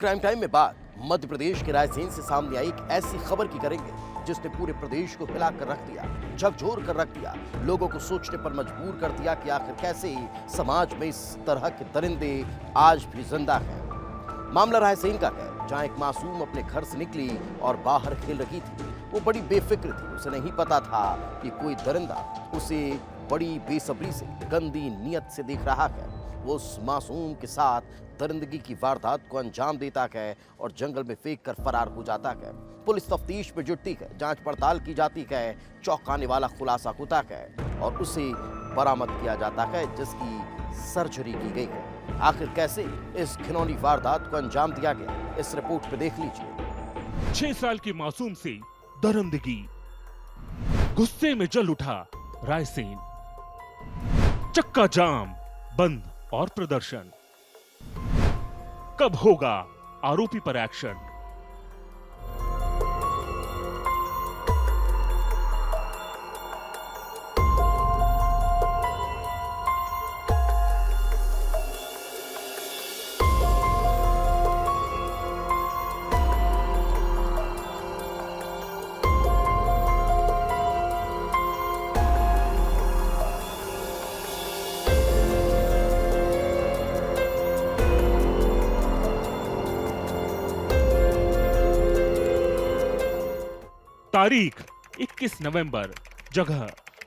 Crime time में बात मध्य प्रदेश के रायसेन से सामने आई एक ऐसी खबर की करेंगे जिसने पूरे प्रदेश को हिला कर रख दिया, झकझोर कर रख दिया, लोगों को सोचने पर मजबूर कर दिया कि आखिर कैसे समाज में इस तरह के दरिंदे आज भी जिंदा हैं। मामला रायसेन का है, जहां एक मासूम अपने घर से निकली और बाहर खेल रही थी। वो बड़ी बेफिक्र थी, उसे नहीं पता था कि कोई दरिंदा उसे बड़ी बेसब्री से, गंदी नीयत से देख रहा है। वो उस मासूम के साथ दरिंदगी की वारदात को अंजाम देता है और जंगल में फेंक कर फरार हो जाता है। पुलिस तफ्तीश में जुटती है, जांच पड़ताल की जाती है, चौंकाने वाला खुलासा होता है और उसे बरामद किया जाता है, जिसकी सर्जरी की गई है। आखिर कैसे इस घिनौनी वारदात को अंजाम दिया गया, इस रिपोर्ट में देख लीजिए। 6 साल की मासूम से दरिंदगी, गुस्से में जल उठा रायसेन, चक्का जाम, बंद और प्रदर्शन। कब होगा आरोपी पर एक्शन? तारीख 21 नवंबर, जगह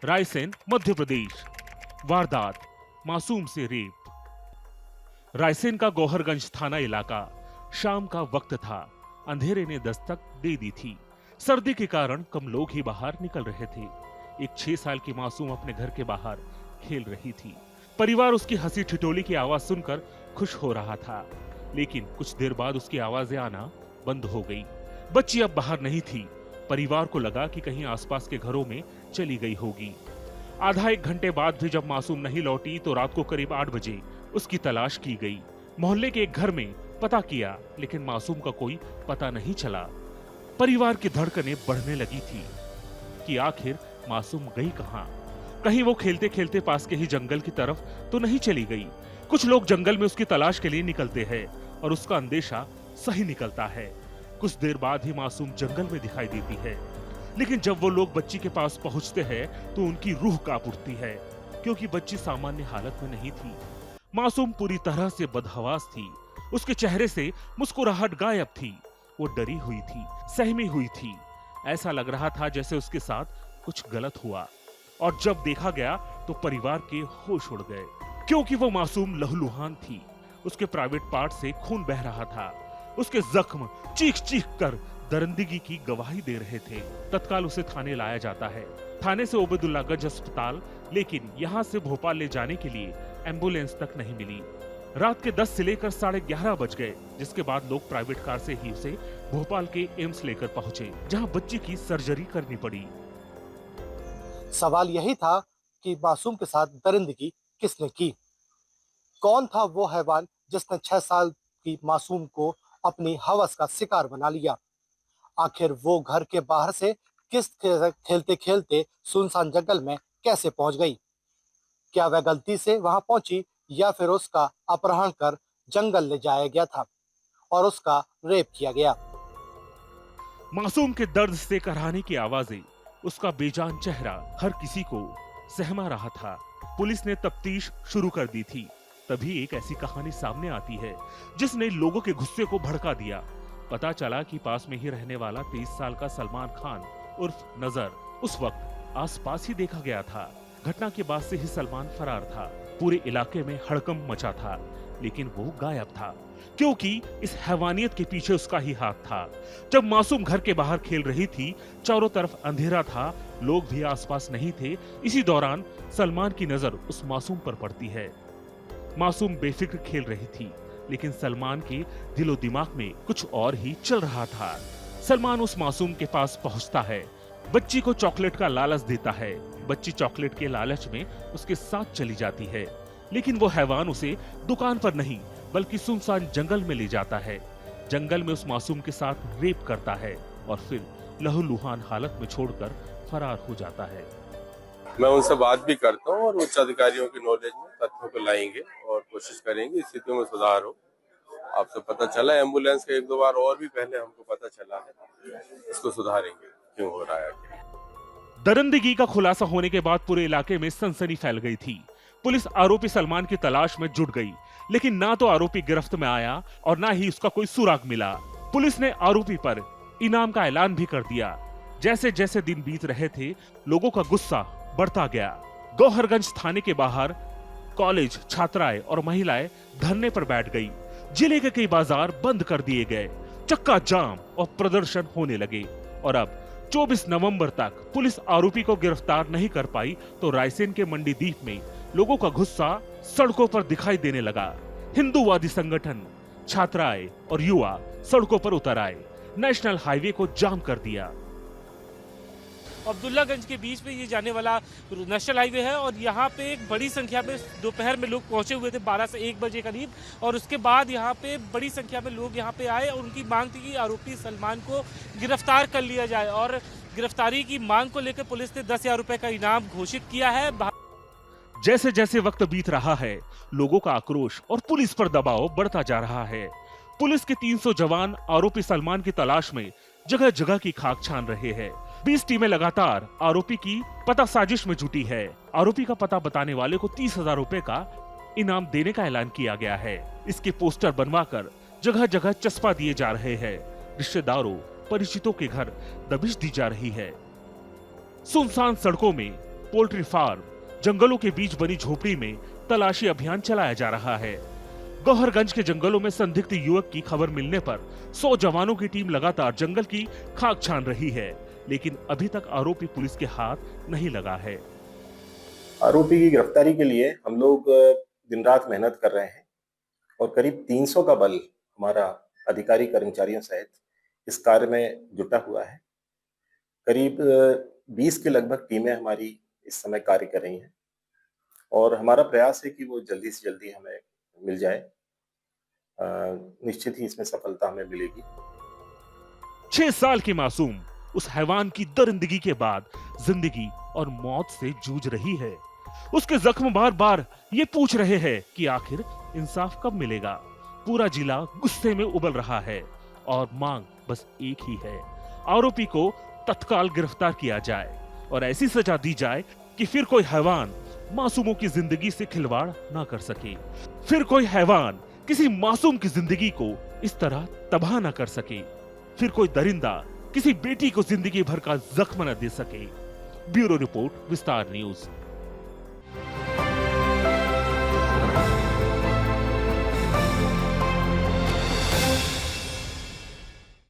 रायसेन, मध्य प्रदेश। वारदात मासूम से रेप। रायसेन का गौहरगंज थाना इलाका। शाम का वक्त था, अंधेरे ने दस्तक दे दी थी। सर्दी के कारण कम लोग ही बाहर निकल रहे थे। एक 6 साल की मासूम अपने घर के बाहर खेल रही थी। परिवार उसकी हंसी ठिठोली की आवाज सुनकर खुश हो रहा था, लेकिन कुछ देर बाद उसकी आवाजें आना बंद हो गई। बच्ची अब बाहर नहीं थी। परिवार को लगा कि कहीं आसपास के घरों में चली गई होगी। आधा एक घंटे बाद भी जब मासूम नहीं लौटी तो रात को करीब 8 बजे उसकी तलाश की गई। मोहल्ले के एक घर में पता किया, लेकिन मासूम का कोई पता नहीं चला। परिवार की धड़कनें बढ़ने लगी थी कि आखिर मासूम गई कहां? कहीं वो खेलते खेलते पास के ही जंगल की तरफ तो नहीं चली गई? कुछ लोग जंगल में उसकी तलाश के लिए निकलते हैं और उसका अंदेशा सही निकलता है। कुछ देर बाद ही मासूम जंगल में दिखाई देती है, लेकिन जब वो लोग बच्ची के पास पहुंचते हैं तो उनकी रूह कांप उठती है, क्योंकि बच्ची सामान्य हालत में नहीं थी। मासूम पूरी तरह से बदहवास थी। उसके चेहरे से मुस्कुराहट गायब थी। वो डरी हुई थी, सहमी हुई थी। ऐसा लग रहा था जैसे उसके साथ कुछ गलत हुआ। और जब देखा गया तो परिवार के होश उड़ गए, क्योंकि वो मासूम लहूलुहान थी। उसके प्राइवेट पार्ट से खून बह रहा था। उसके जख्म चीख चीख कर दरिंदगी की गवाही दे रहे थे। तत्काल उसे थाने लाया जाता है। थाने से ओबेदुल्लागंज अस्पताल, लेकिन यहाँ से भोपाल ले जाने के लिए एम्बुलेंस तक नहीं मिली। रात के 10 से लेकर 11:30 बज गए, जिसके बाद लोग प्राइवेट कार से ही उसे भोपाल के एम्स लेकर पहुंचे, जहाँ बच्ची की सर्जरी करनी पड़ी। सवाल यही था कि मासूम के साथ दरिंदगी किसने की? कौन था वो हैवान जिसने 6 साल की मासूम को अपनी हवस का शिकार बना लिया? आखिर वो घर के बाहर से खेलते खेलते सुनसान जंगल में कैसे पहुंच गई? क्या वह गलती से वहां पहुंची या फिर उसका अपहरण कर जंगल ले जाया गया था और उसका रेप किया गया? मासूम के दर्द से कराहने की आवाजें, उसका बेजान चेहरा हर किसी को सहमा रहा था। पुलिस ने तफ्तीश शुरू कर दी थी। तभी एक ऐसी कहानी सामने आती है जिसने लोगों के गुस्से को भड़का दिया। पता चला कि पास में ही रहने वाला 23 साल का सलमान खान उर्फ नजर उस वक्त आसपास ही देखा गया था। घटना के बाद से ही सलमान फरार था। पूरे इलाके में हड़कंप मचा था, लेकिन वो गायब था, क्योंकि इस हैवानियत के पीछे उसका ही हाथ था। जब मासूम घर के बाहर खेल रही थी, चारों तरफ अंधेरा था, लोग भी आसपास नहीं थे। इसी दौरान सलमान की नजर उस मासूम पर पड़ती है। मासूम बेफिक्र खेल रही थी, लेकिन सलमान के दिलो दिमाग में कुछ और ही चल रहा था। सलमान उस मासूम के पास पहुंचता है, बच्ची को चॉकलेट का लालच देता है। बच्ची चॉकलेट के लालच में उसके साथ चली जाती है, लेकिन वो हैवान उसे दुकान पर नहीं बल्कि सुनसान जंगल में ले जाता है। जंगल में उस मासूम के साथ रेप करता है और फिर लहूलुहान हालत में छोड़कर फरार हो जाता है। मैं उनसे बात भी करता हूँ और उच्च अधिकारियों की नॉलेज में तथ्यों को लाएंगे और कोशिश करेंगे स्थितियों में सुधार हो। आपसे पता चला एम्बुलेंस का 1-2 बार और भी पहले हमको पता चला है। इसको सुधारेंगे, क्यों हो रहा है। दरिंदगी का खुलासा होने के बाद पूरे इलाके में सनसनी फैल गई थी। पुलिस आरोपी सलमान की तलाश में जुट गई, लेकिन ना तो आरोपी गिरफ्त में आया और ना ही उसका कोई सुराग मिला। पुलिस ने आरोपी पर इनाम का ऐलान भी कर दिया। जैसे जैसे दिन बीत रहे थे, लोगों का गुस्सा बढ़ता गया। गौहरगंज थाने के बाहर कॉलेज छात्राएं और महिलाएं धरने पर बैठ गई। जिले के कई बाजार बंद कर दिए गए, चक्का जाम और प्रदर्शन होने लगे। और अब 24 नवंबर तक पुलिस आरोपी को गिरफ्तार नहीं कर पाई तो रायसेन के मंडीदीप में लोगों का गुस्सा सड़कों पर दिखाई देने लगा। हिंदूवादी संगठन, छात्राएं और युवा सड़कों पर उतर आए, नेशनल हाईवे को जाम कर दिया। अब्दुल्लागंज के बीच में ये जाने वाला नेशनल हाईवे है और यहाँ पे एक बड़ी संख्या में दोपहर में लोग पहुंचे हुए थे 12 से 1 बजे करीब। और उसके बाद यहाँ पे बड़ी संख्या में लोग यहाँ पे आए और उनकी मांग थी कि आरोपी सलमान को गिरफ्तार कर लिया जाए। और गिरफ्तारी की मांग को लेकर पुलिस ने 10,000 रुपए का इनाम घोषित किया है। जैसे जैसे वक्त बीत रहा है, लोगों का आक्रोश और पुलिस पर दबाव बढ़ता जा रहा है। पुलिस के 300 जवान आरोपी सलमान की तलाश में जगह जगह की खाक छान रहे हैं। 20 टीमें लगातार आरोपी की पता साजिश में जुटी है। आरोपी का पता बताने वाले को 30,000 रुपए का इनाम देने का ऐलान किया गया है। इसके पोस्टर बनवाकर जगह जगह चस्पा दिए जा रहे हैं। रिश्तेदारों, परिचितों के घर दबिश दी जा रही है। सुनसान सड़कों में, पोल्ट्री फार्म, जंगलों के बीच बनी झोपड़ी में तलाशी अभियान चलाया जा रहा है। गौहरगंज के जंगलों में संदिग्ध युवक की खबर मिलने पर 100 जवानों की टीम लगातार जंगल की खाक छान रही है, लेकिन अभी तक आरोपी पुलिस के हाथ नहीं लगा है। आरोपी की गिरफ्तारी के लिए हम लोग दिन रात मेहनत कर रहे हैं और करीब 300 का बल हमारा अधिकारी कर्मचारियों सहित इस कार्य में जुटा हुआ है। करीब 20 के लगभग टीमें हमारी इस समय कार्य कर रही हैं और हमारा प्रयास है कि वो जल्दी से जल्दी हमें मिल जाए। निश्चित ही इसमें सफलता हमें मिलेगी। 6 साल की मासूम उस हैवान की दरिंदगी के बाद जिंदगी और मौत से जूझ रही है। उसके जख्म बार बार ये पूछ रहे हैं कि आखिर इंसाफ कब मिलेगा। पूरा जिला गुस्से में उबल रहा है और मांग बस एक ही है, आरोपी को तत्काल गिरफ्तार किया जाए और ऐसी सजा दी जाए कि फिर कोई हैवान मासूमों की जिंदगी से खिलवाड़ ना कर सके। फिर कोई हैवान किसी मासूम की जिंदगी को इस तरह तबाह ना कर सके। फिर कोई दरिंदा किसी बेटी को जिंदगी भर का जख्म न दे सके। ब्यूरो रिपोर्ट, विस्तार न्यूज।